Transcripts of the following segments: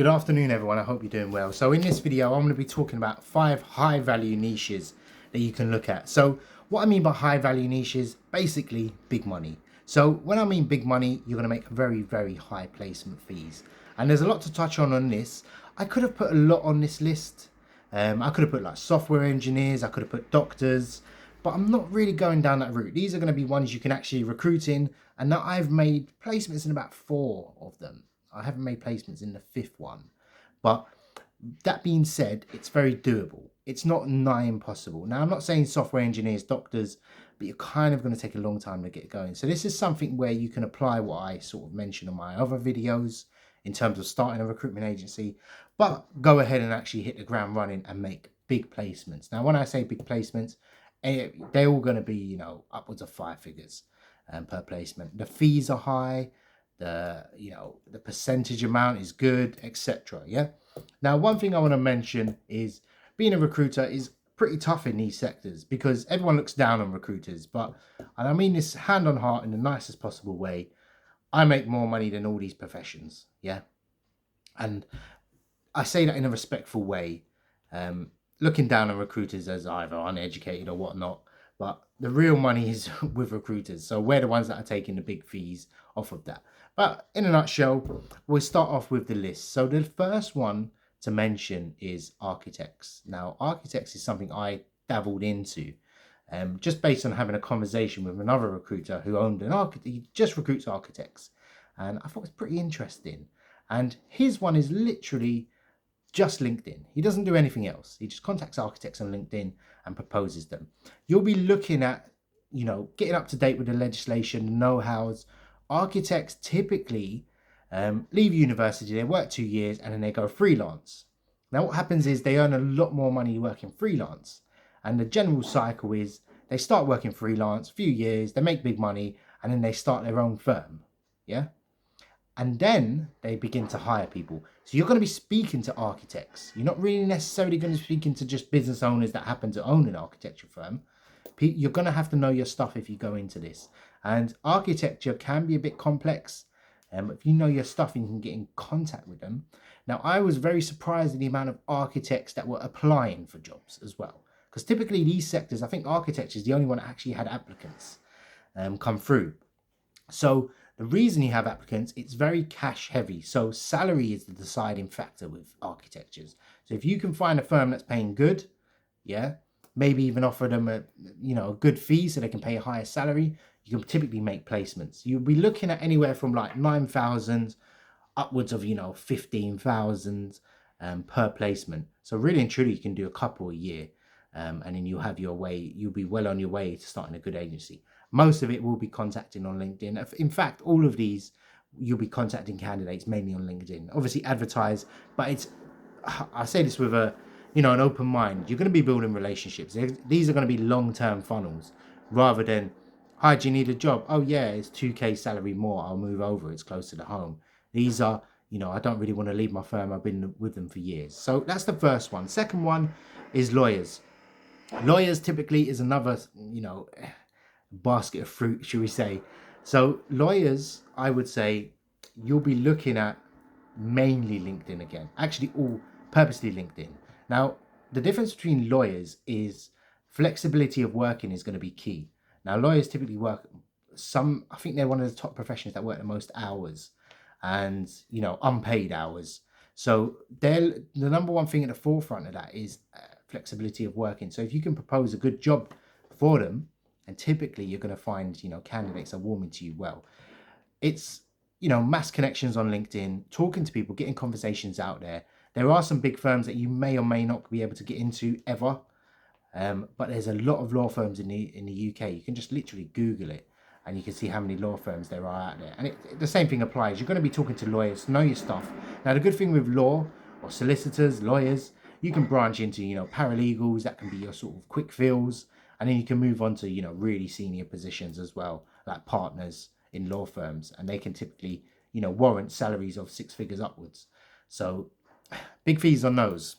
Good afternoon, everyone. I hope you're doing well. So in this video, I'm going to be talking about 5 high value niches that you can look at. So what I mean by high value niches, basically big money. So when I mean big money, you're going to make very, very high placement fees. And there's a lot to touch on this. I could have put a lot on this list. I could have put like software engineers, I could have put doctors, but I'm not really going down that route. These are going to be ones you can actually recruit in. And now I've made placements in about 4 of them. I haven't made placements in the 5th one. But that being said, it's very doable. It's not nigh impossible. Now, I'm not saying software engineers, doctors, but you're kind of going to take a long time to get going. So this is something where you can apply what I sort of mentioned in my other videos in terms of starting a recruitment agency, but go ahead and actually hit the ground running and make big placements. Now, when I say big placements, they're all going to be, upwards of 5 figures per placement. The fees are high. The percentage amount is good, etc. Yeah. Now, one thing I want to mention is being a recruiter is pretty tough in these sectors because everyone looks down on recruiters. But, and I mean this hand on heart in the nicest possible way, I make more money than all these professions. Yeah. And I say that in a respectful way, looking down on recruiters as either uneducated or whatnot. But the real money is with recruiters. So we're the ones that are taking the big fees off of that. But in a nutshell, we'll start off with the list. So the first one to mention is architects. Now, architects is something I dabbled into just based on having a conversation with another recruiter who owned an architect. He just recruits architects. And I thought it was pretty interesting. And his one is literally just LinkedIn. He doesn't do anything else. He just contacts architects on LinkedIn and proposes them. You'll be looking at, getting up to date with the legislation, the know-hows. Architects typically leave university, they work 2 years, and then they go freelance. Now, what happens is they earn a lot more money working freelance. And the general cycle is they start working freelance, a few years, they make big money, and then they start their own firm. Yeah. And then they begin to hire people. So you're going to be speaking to architects. You're not really necessarily going to be speaking to just business owners that happen to own an architecture firm. You're going to have to know your stuff if you go into this. And architecture can be a bit complex. If you know your stuff, you can get in contact with them. Now, I was very surprised at the amount of architects that were applying for jobs as well. Because typically these sectors, I think architecture is the only one that actually had applicants come through. So the reason you have applicants, it's very cash heavy. So salary is the deciding factor with architectures. So if you can find a firm that's paying good, yeah, maybe even offer them a good fee so they can pay a higher salary, you can typically make placements. You'll be looking at anywhere from like 9,000 upwards of 15,000 per placement. So really and truly, you can do a couple a year, and then you'll be well on your way to starting a good agency. Most of it will be contacting on LinkedIn. In fact, all of these, you'll be contacting candidates mainly on LinkedIn. Obviously advertise, but I say this with an open mind. You're going to be building relationships. These are going to be long-term funnels rather than, hi, do you need a job? Oh yeah, it's 2K salary more. I'll move over. It's closer to home. These are, I don't really want to leave my firm. I've been with them for years. So that's the first one. Second one is lawyers. Lawyers typically is another, basket of fruit, should we say. So lawyers, I would say you'll be looking at mainly LinkedIn again, actually all purposely LinkedIn. Now, the difference between lawyers is flexibility of working is going to be key. Now, lawyers typically work I think they're one of the top professions that work the most hours and, unpaid hours. So the number one thing at the forefront of that is flexibility of working. So if you can propose a good job for them, and typically you're going to find, candidates are warming to you well. It's, mass connections on LinkedIn, talking to people, getting conversations out there. There are some big firms that you may or may not be able to get into ever. But there's a lot of law firms in the UK. You can just literally Google it and you can see how many law firms there are out there. And the same thing applies. You're going to be talking to lawyers, know your stuff. Now, the good thing with law or solicitors, lawyers, you can branch into, paralegals. That can be your sort of quick fills. And then you can move on to, really senior positions as well, like partners in law firms. And they can typically, warrant salaries of 6 figures upwards. So big fees on those.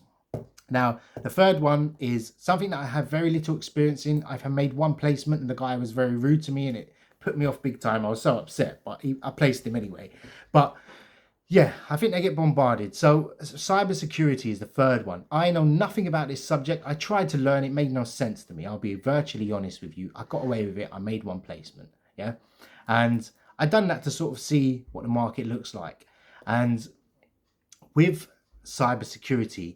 Now, the third one is something that I have very little experience in. I've made one placement and the guy was very rude to me and it put me off big time. I was so upset, but I placed him anyway. But Yeah, I think they get bombarded. So cybersecurity is the third one. I know nothing about this subject. I tried to learn. It made no sense to me. I'll be virtually honest with you. I got away with it. I made one placement. Yeah. And I done that to sort of see what the market looks like. And with cybersecurity,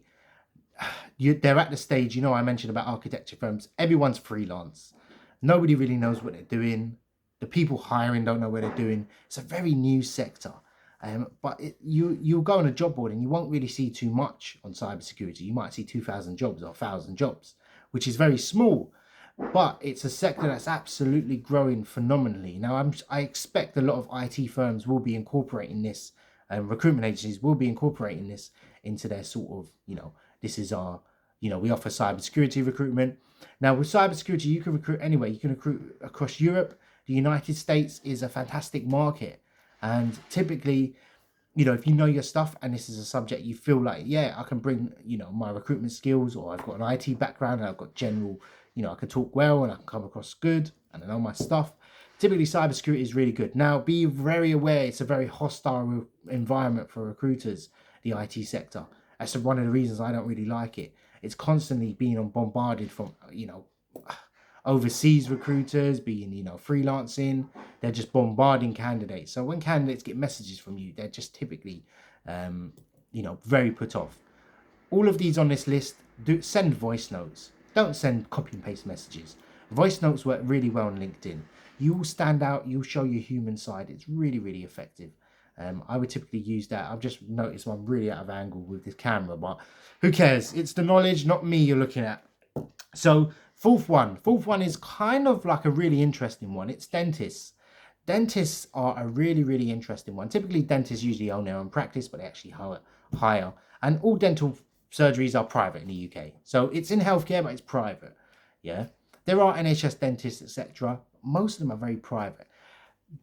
they're at the stage, I mentioned about architecture firms. Everyone's freelance. Nobody really knows what they're doing. The people hiring don't know what they're doing. It's a very new sector. But you'll go on a job board and you won't really see too much on cybersecurity. You might see 2,000 jobs or 1,000 jobs, which is very small. But it's a sector that's absolutely growing phenomenally. Now, I expect a lot of IT firms will be incorporating this, and recruitment agencies will be incorporating this into their sort of, this is our, we offer cybersecurity recruitment. Now, with cybersecurity, you can recruit anywhere. You can recruit across Europe. The United States is a fantastic market. And typically, if you know your stuff and this is a subject you feel like, yeah, I can bring, my recruitment skills, or I've got an IT background and I've got general, I can talk well and I can come across good and I know my stuff. Typically, cybersecurity is really good. Now, be very aware it's a very hostile environment for recruiters, the IT sector. That's one of the reasons I don't really like it. It's constantly being bombarded from, overseas recruiters, being, freelancing. They're just bombarding candidates. So when candidates get messages from you, they're just typically, very put off. All of these on this list, send voice notes. Don't send copy and paste messages. Voice notes work really well on LinkedIn. You will stand out. You'll show your human side. It's really, really effective. I would typically use that. I've just noticed I'm really out of angle with this camera, but who cares? It's the knowledge, not me, you're looking at. So fourth one is kind of like a really interesting one. It's dentists. Dentists are a really, really interesting one. Typically, dentists usually own their own practice, but they actually hire. And all dental surgeries are private in the UK. So it's in healthcare, but it's private. Yeah. There are NHS dentists, etc. Most of them are very private.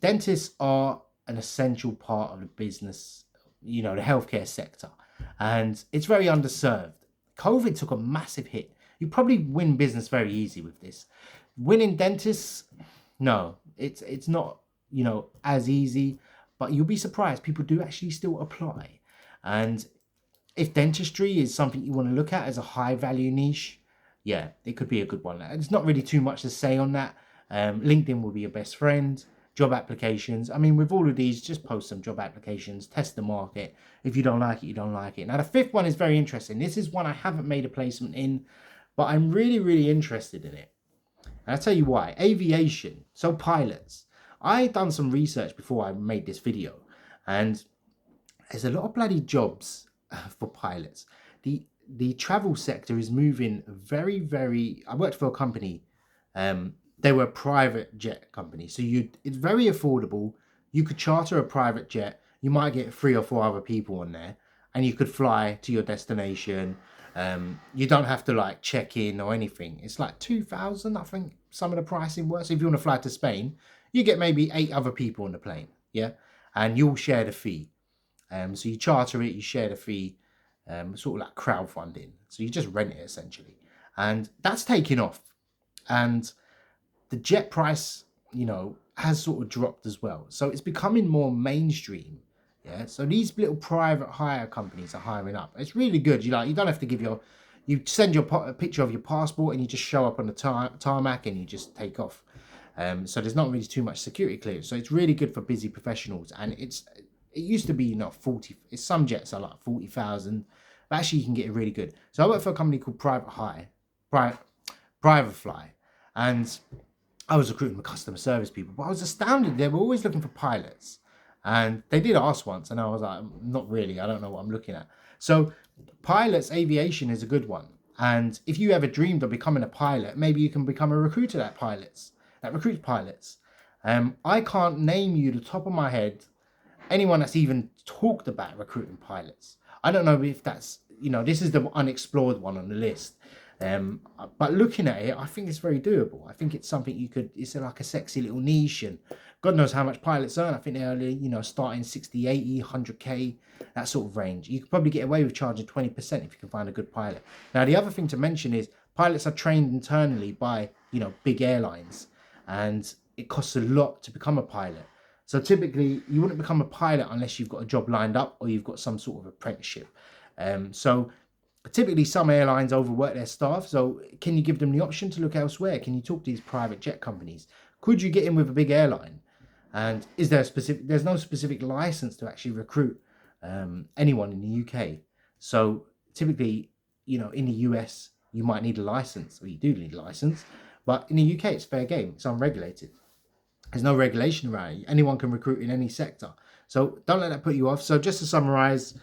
Dentists are an essential part of the business, the healthcare sector. And it's very underserved. COVID took a massive hit. You probably win business very easy with this. Winning dentists, no, it's not, as easy, but you'll be surprised. People do actually still apply. And if dentistry is something you want to look at as a high value niche, yeah, it could be a good one. There's not really too much to say on that. LinkedIn will be your best friend. Job applications. I mean, with all of these, just post some job applications, test the market. If you don't like it, you don't like it. Now, the fifth one is very interesting. This is one I haven't made a placement in, but I'm really, really interested in it. And I'll tell you why. Aviation. So pilots. I done some research before I made this video, and there's a lot of bloody jobs for pilots. The travel sector is moving very, very. I worked for a company. They were a private jet company, so it's very affordable. You could charter a private jet. You might get 3 or 4 other people on there, and you could fly to your destination. You don't have to check in or anything. It's like 2,000, I think. Some of the pricing works. If you want to fly to Spain, you get maybe 8 other people on the plane, yeah, and you'll share the fee. So you charter it, you share the fee, sort of like crowdfunding. So you just rent it essentially, and that's taking off. And the jet price, has sort of dropped as well. So it's becoming more mainstream. Yeah. So these little private hire companies are hiring up. It's really good. You don't have to you send a picture of your passport and you just show up on the tarmac and you just take off. So there's not really too much security clearance. So it's really good for busy professionals. And it used to be 40. Some jets are like 40,000, but actually you can get it really good. So I work for a company called Private Fly, and I was recruiting for customer service people, but I was astounded. They were always looking for pilots. And they did ask once, and I was like, not really. I don't know what I'm looking at. So pilots, aviation is a good one. And if you ever dreamed of becoming a pilot, maybe you can become a recruiter that recruits pilots. I can't name you the top of my head anyone that's even talked about recruiting pilots. I don't know if that's, this is the unexplored one on the list. But looking at it, I think it's very doable. I think it's something it's like a sexy little niche, and God knows how much pilots earn. I think they're only, starting 60, 80, 100K, that sort of range. You could probably get away with charging 20% if you can find a good pilot. Now, the other thing to mention is pilots are trained internally by, big airlines, and it costs a lot to become a pilot. So typically, you wouldn't become a pilot unless you've got a job lined up or you've got some sort of apprenticeship. So typically, some airlines overwork their staff. So can you give them the option to look elsewhere? Can you talk to these private jet companies? Could you get in with a big airline? And is there a specific? There's no specific license to actually recruit anyone in the UK. So typically, in the US, you might need a license, or you do need a license. But in the UK, it's fair game. It's unregulated. There's no regulation around it. Anyone can recruit in any sector. So don't let that put you off. So just to summarize,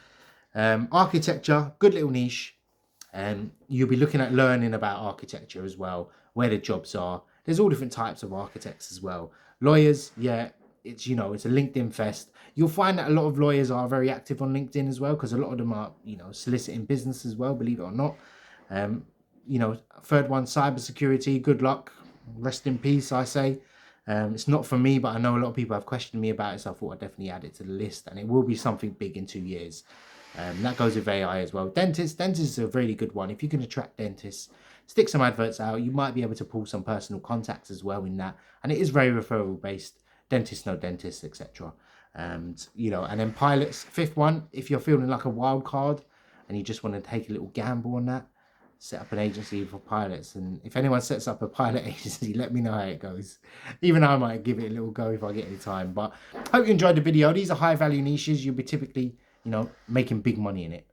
architecture, good little niche. You'll be looking at learning about architecture as well, where the jobs are. There's all different types of architects as well. Lawyers, yeah, it's it's a LinkedIn fest. You'll find that a lot of lawyers are very active on LinkedIn as well, because a lot of them are soliciting business as well, believe it or not. Third one, cybersecurity. Good luck, rest in peace, I say. It's not for me, but I know a lot of people have questioned me about it, so I thought I'd definitely add it to the list, and it will be something big in 2 years. That goes with AI as well. Dentists is a really good one. If you can attract dentists, stick some adverts out, you might be able to pull some personal contacts as well in that. And it is very referral based. Dentists know dentists, etc. And then pilots, fifth one, if you're feeling like a wild card and you just want to take a little gamble on that, set up an agency for pilots. And if anyone sets up a pilot agency, let me know how it goes. Even I might give it a little go if I get any time. But hope you enjoyed the video. These are high value niches. You'll be typically making big money in it.